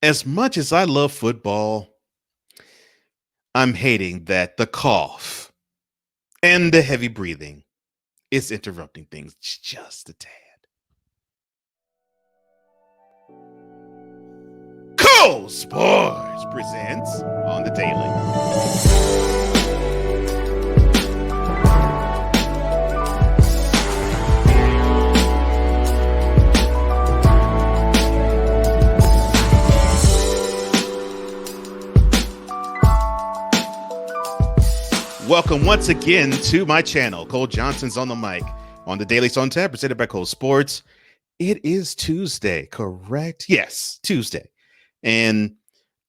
As much as I love football, I'm hating that the cough and the heavy breathing is interrupting things just a tad. Cool Sports presents on the daily. Welcome once again to my channel. Cole Johnson's on the mic on the Daily on Tap, presented by Cole Sports. It is Tuesday, correct? Yes, Tuesday. And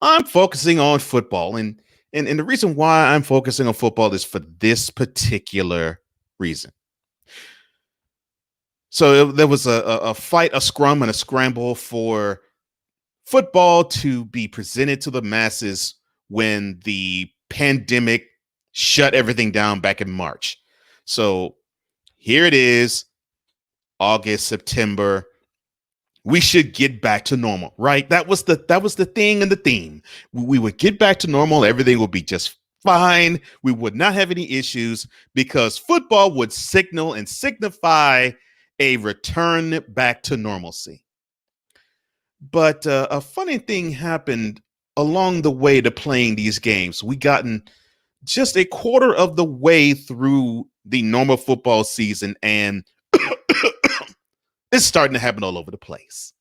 I'm focusing on football. And the reason why I'm focusing on football is for this particular reason. So there was a fight, a scrum, and a scramble for football to be presented to the masses when the pandemic shut everything down back in March. So here it is, August, September. We should get back to normal, right? That was the thing and the theme. We would get back to normal. Everything would be just fine. We would not have any issues because football would signal and signify a return back to normalcy. But a funny thing happened along the way to playing these games. We gotten just a quarter of the way through the normal football season, and it's starting to happen all over the place.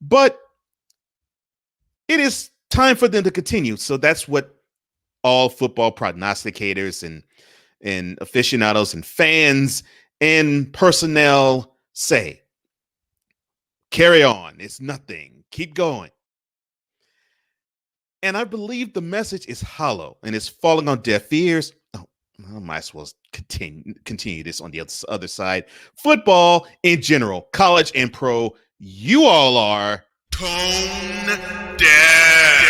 But it is time for them to continue. So that's what all football prognosticators and aficionados and fans and personnel say. Carry on. It's nothing. Keep going. And I believe the message is hollow and it's falling on deaf ears. Oh, I might as well continue this on the other side. Football in general, college and pro, you all are tone deaf.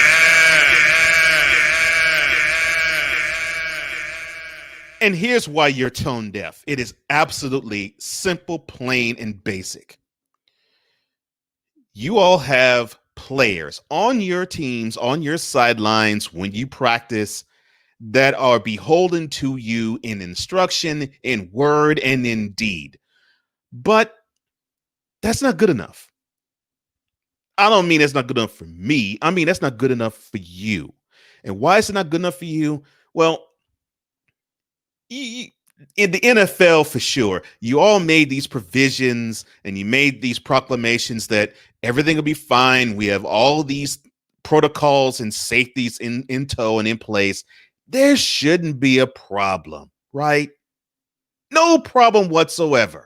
And here's why you're tone deaf. It is absolutely simple, plain, and basic. You all have players on your teams, on your sidelines when you practice that are beholden to you in instruction, in word, and in deed. But that's not good enough. I don't mean it's not good enough for me. I mean, that's not good enough for you. And why is it not good enough for you? Well, in the NFL, for sure, you all made these provisions and you made these proclamations that everything will be fine. We have all these protocols and safeties in tow and in place. There shouldn't be a problem, right? No problem whatsoever.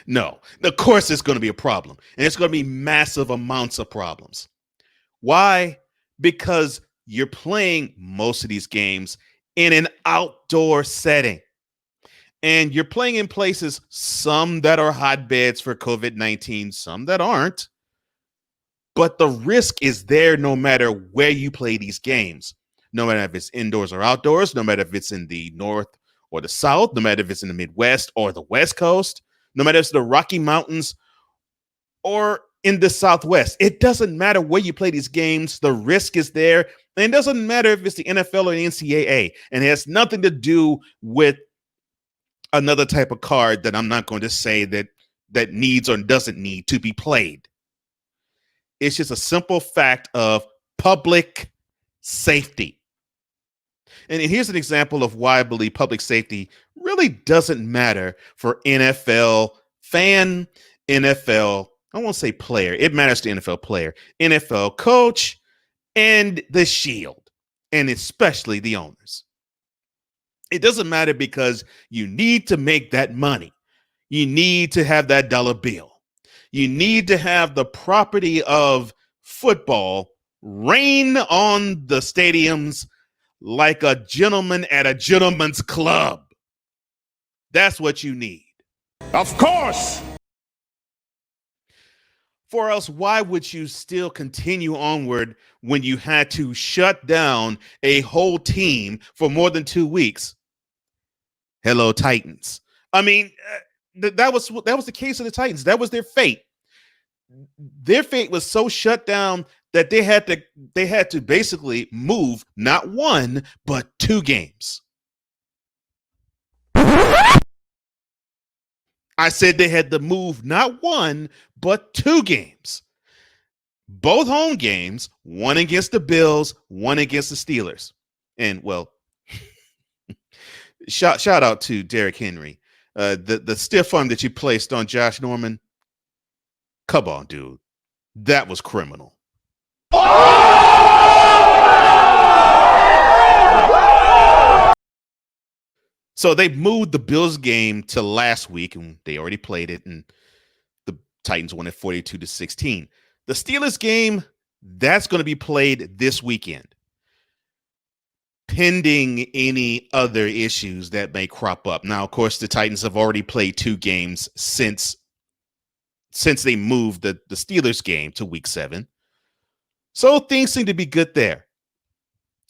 No, of course it's going to be a problem. And it's going to be massive amounts of problems. Why? Because you're playing most of these games in an outdoor setting. And you're playing in places, some that are hotbeds for COVID-19, some that aren't. But the risk is there no matter where you play these games. No matter if it's indoors or outdoors, no matter if it's in the north or the south, no matter if it's in the Midwest or the West Coast, no matter if it's the Rocky Mountains or in the Southwest. It doesn't matter where you play these games. The risk is there. And it doesn't matter if it's the NFL or the NCAA. And it has nothing to do with another type of card that I'm not going to say that needs or doesn't need to be played. It's just a simple fact of public safety. And here's an example of why I believe public safety really doesn't matter for NFL fan, NFL, I won't say player, it matters to NFL player, NFL coach, and the shield, and especially the owners. It doesn't matter because you need to make that money. You need to have that dollar bill. You need to have the property of football rain on the stadiums like a gentleman at a gentleman's club. That's what you need. Of course. For else, why would you still continue onward when you had to shut down a whole team for more than 2 weeks? Hello, Titans. I mean, that was the case of the Titans. That was their fate. Their fate was so shut down that they had to basically move not one but 2 games. I said they had to move not one but 2 games. Both home games, one against the Bills, one against the Steelers. And well, shout out to Derrick Henry. The stiff arm that you placed on Josh Norman. Come on, dude. That was criminal. So they moved the Bills game to last week, and they already played it, and the Titans won at 42-16. The Steelers game, that's going to be played this weekend, pending any other issues that may crop up. Now, of course, the Titans have already played 2 games since they moved the Steelers game to week 7. So things seem to be good there.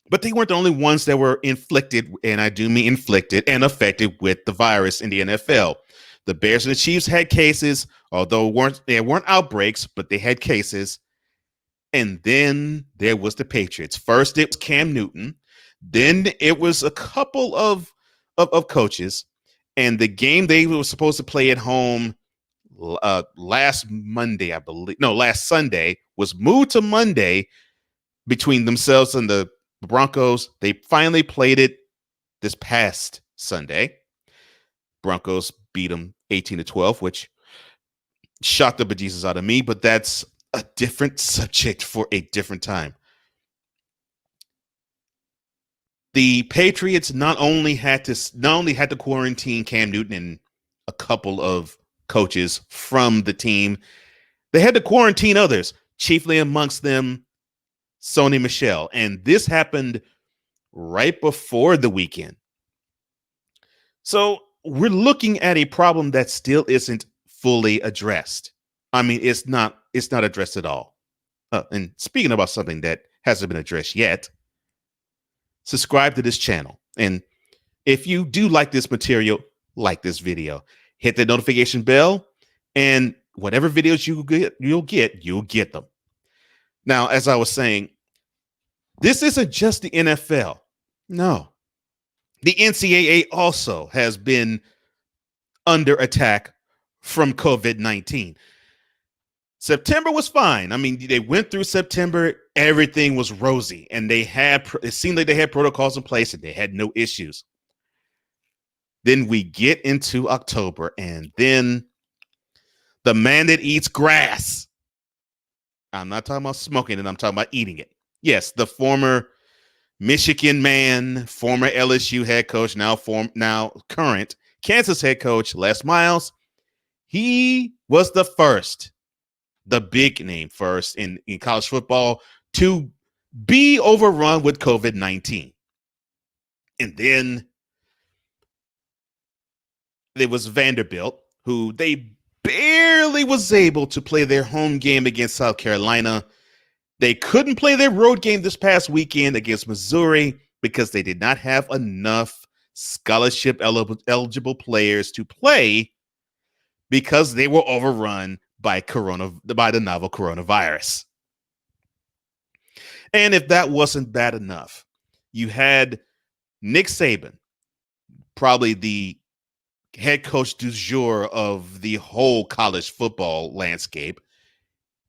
But they weren't the only ones that were inflicted, and I do mean inflicted and affected with the virus in the NFL. The Bears and the Chiefs had cases, although there weren't outbreaks, but they had cases. And then there was the Patriots. First, it was Cam Newton. Then it was a couple of coaches. And the game they were supposed to play at home last Monday, I believe. No, last Sunday was moved to Monday between themselves and the Broncos. They finally played it this past Sunday. Broncos beat them 18-12, which shocked the bejesus out of me, but that's a different subject for a different time. The Patriots not only had to quarantine Cam Newton and a couple of coaches from the team, they had to quarantine others, chiefly amongst them Sony Michel. And this happened right before the weekend. So we're looking at a problem that still isn't fully addressed. I mean, it's not addressed at all. And speaking about something that hasn't been addressed yet, subscribe to this channel. And if you do like this material, like this video, hit the notification bell, and whatever videos you'll get them. Now, as I was saying, this isn't just the NFL. No. The NCAA also has been under attack from COVID-19. September was fine. I mean, they went through September, everything was rosy, and it seemed like they had protocols in place and they had no issues. Then we get into October, and then the man that eats grass. I'm not talking about smoking it, I'm talking about eating it. Yes, the former Michigan man, former LSU head coach, now current Kansas head coach, Les Miles. He was the big name first in college football to be overrun with COVID-19. And then there was Vanderbilt, who they barely was able to play their home game against South Carolina. They couldn't play their road game this past weekend against Missouri because they did not have enough scholarship eligible players to play because they were overrun by the novel coronavirus. And if that wasn't bad enough, you had Nick Saban, probably the head coach du jour of the whole college football landscape.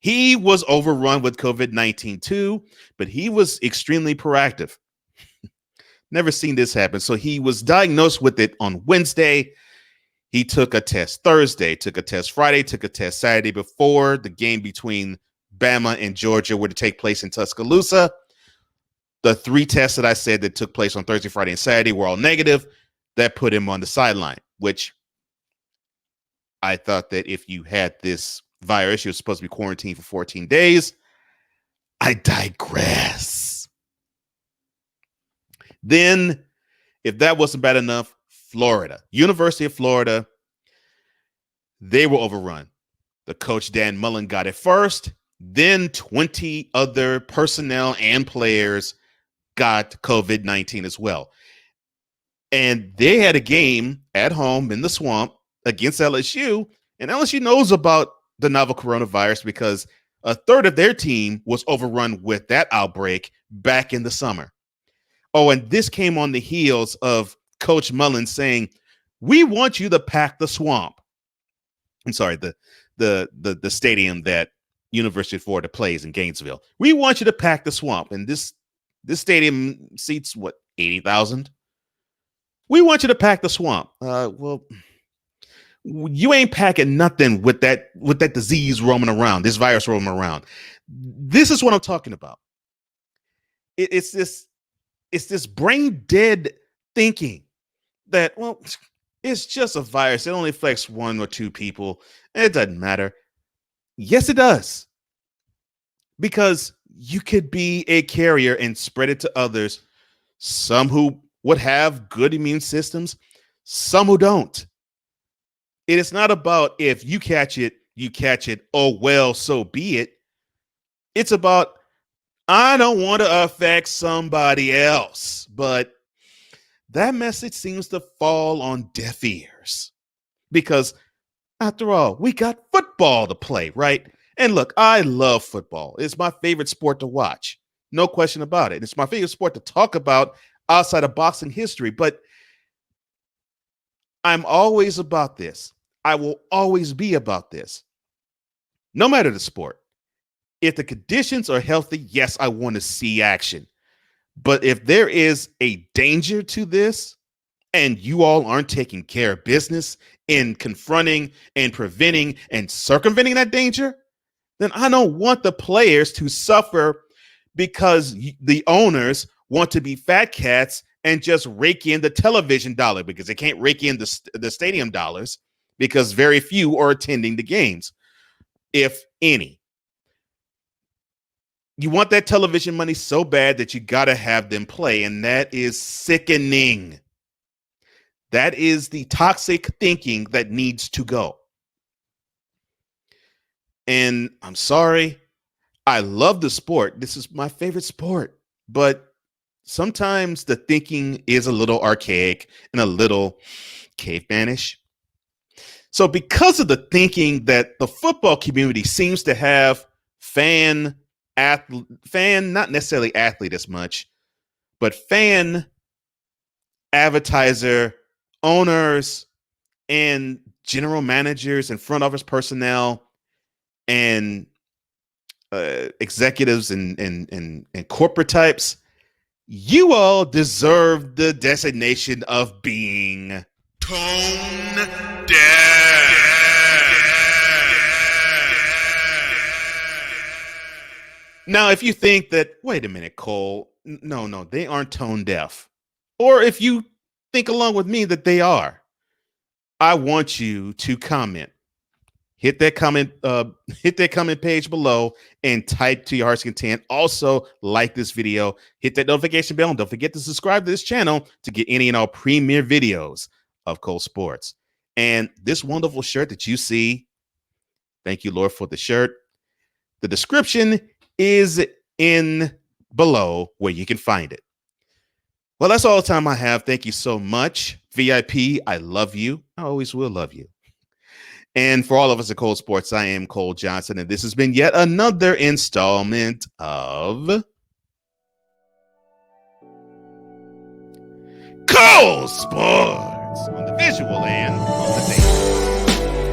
He was overrun with COVID-19 too, but he was extremely proactive. Never seen this happen. So he was diagnosed with it on Wednesday. He took a test Thursday, took a test Friday, took a test Saturday before the game between Bama and Georgia were to take place in Tuscaloosa. The 3 tests that I said that took place on Thursday, Friday, and Saturday were all negative. That put him on the sideline, which I thought that if you had this virus, you're supposed to be quarantined for 14 days. I digress. Then, if that wasn't bad enough, Florida, University of Florida, they were overrun. The coach Dan Mullen got it first. Then 20 other personnel and players got COVID-19 as well. And they had a game at home in the swamp against LSU. And LSU knows about the novel coronavirus because a third of their team was overrun with that outbreak back in the summer. Oh, and this came on the heels of Coach Mullen saying, "We want you to pack the swamp." I'm sorry, the stadium that University of Florida plays in Gainesville. "We want you to pack the swamp." And this stadium seats what, 80,000? "We want you to pack the swamp." Well, you ain't packing nothing with that disease roaming around, this virus roaming around. This is what I'm talking about. It's this brain dead thinking that, well, it's just a virus. It only affects 1 or 2 people. It doesn't matter. Yes, it does. Because you could be a carrier and spread it to others, some who would have good immune systems, some who don't. It is not about if you catch it, oh, well, so be it. It's about, I don't want to affect somebody else. But that message seems to fall on deaf ears because, after all, we got football to play, right? And look, I love football. It's my favorite sport to watch. No question about it. It's my favorite sport to talk about outside of boxing history. But I'm always about this. I will always be about this. No matter the sport. If the conditions are healthy, yes, I want to see action. But if there is a danger to this and you all aren't taking care of business in confronting and preventing and circumventing that danger, then I don't want the players to suffer because the owners want to be fat cats and just rake in the television dollar because they can't rake in the stadium dollars because very few are attending the games, if any. You want that television money so bad that you got to have them play, and that is sickening. That is the toxic thinking that needs to go. And I'm sorry, I love the sport. This is my favorite sport, but sometimes the thinking is a little archaic and a little cavemanish. So because of the thinking that the football community seems to have, fan, not necessarily athlete as much, but fan, advertiser, owners, and general managers and front office personnel and executives and corporate types, you all deserve the designation of being tone deaf. Now, if you think that, wait a minute, Cole, no, they aren't tone deaf. Or if you think along with me that they are, I want you to comment. Hit that comment page below and type to your heart's content. Also, like this video, hit that notification bell, and don't forget to subscribe to this channel to get any and all premier videos of Cole Sports. And this wonderful shirt that you see, thank you, Lord, for the shirt. The description is in below where you can find it. Well, that's all the time I have. Thank you so much. VIP, I love you. I always will love you. And for all of us at Cole Sports, I am Cole Johnson, and this has been yet another installment of Cole Sports on the visual and on the data.